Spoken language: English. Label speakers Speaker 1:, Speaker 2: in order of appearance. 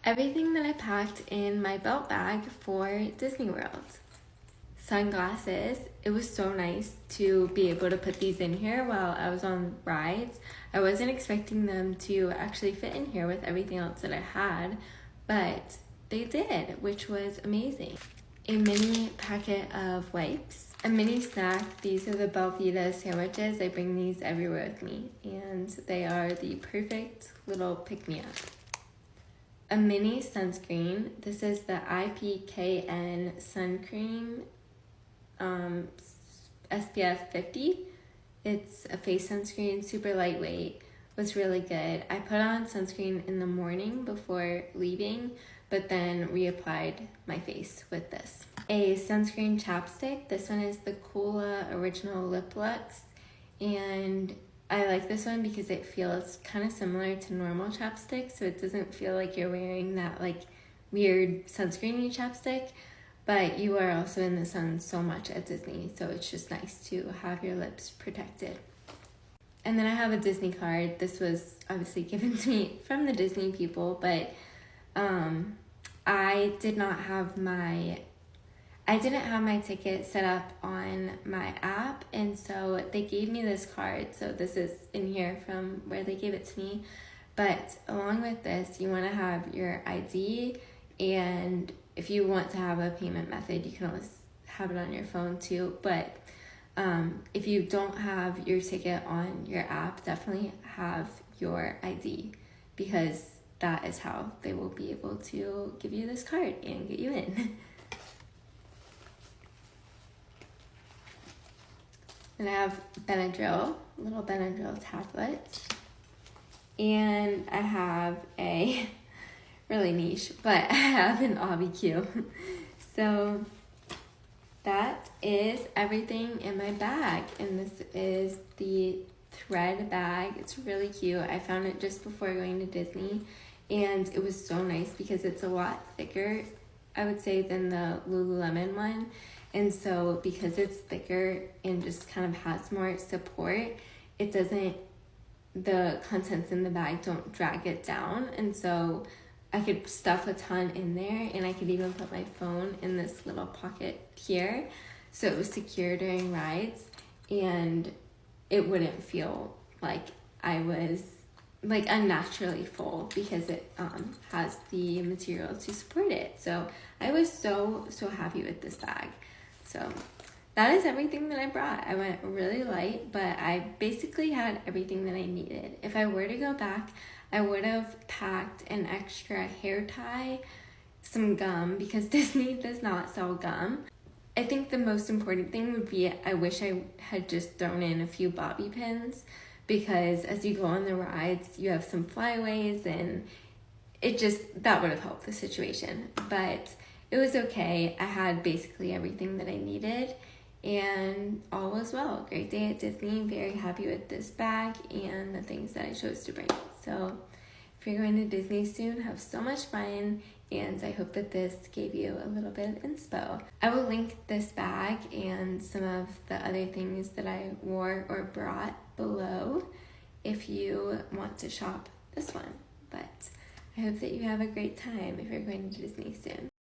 Speaker 1: Everything that I packed in my belt bag for Disney World. Sunglasses. It was so nice to be able to put these in here while I was on rides. I wasn't expecting them to actually fit in here with everything else that I had, but they did, which was amazing. A mini packet of wipes. A mini snack. These are the Belvita sandwiches. I bring these everywhere with me, and they are the perfect little pick-me-up. A mini sunscreen. This is the IPKN sun cream, SPF 50. It's a face sunscreen, super lightweight, was really good. I put on sunscreen in the morning before leaving, but then reapplied my face with this. A sunscreen chapstick. This one is the Coola Original Lip Lux, and I like this one because it feels kind of similar to normal chapstick, so it doesn't feel like you're wearing that like weird sunscreeny chapstick, but you are also in the sun so much at Disney, so it's just nice to have your lips protected. And then I have a Disney card. This was obviously given to me from the Disney people, but I didn't have my ticket set up on my app, and so they gave me this card. So this is in here from where they gave it to me. But along with this, you want to have your ID, and if you want to have a payment method, you can always have it on your phone too. But if you don't have your ticket on your app, definitely have your ID, because that is how they will be able to give you this card and get you in. And I have Benadryl, little Benadryl tablets. And I have a, really niche, but I have an AubiQ. So that is everything in my bag. And this is the thread bag. It's really cute. I found it just before going to Disney, and it was so nice because it's a lot thicker, I would say, than the Lululemon one. And so because it's thicker and just kind of has more support, it doesn't, the contents in the bag don't drag it down. And so I could stuff a ton in there, and I could even put my phone in this little pocket here. So it was secure during rides, and it wouldn't feel like I was like unnaturally full because it has the material to support it. So I was so happy with this bag. So that is everything that I brought. I went really light, but I basically had everything that I needed. If I were to go back, I would have packed an extra hair tie, some gum, because Disney does not sell gum. I think the most important thing would be, I wish I had just thrown in a few bobby pins, because as you go on the rides, you have some flyaways, and that would have helped the situation. But it was okay. I had basically everything that I needed, and all was well. Great day at Disney. Very happy with this bag and the things that I chose to bring. So if you're going to Disney soon, have so much fun, and I hope that this gave you a little bit of inspo. I will link this bag and some of the other things that I wore or brought below if you want to shop this one. But I hope that you have a great time if you're going to Disney soon.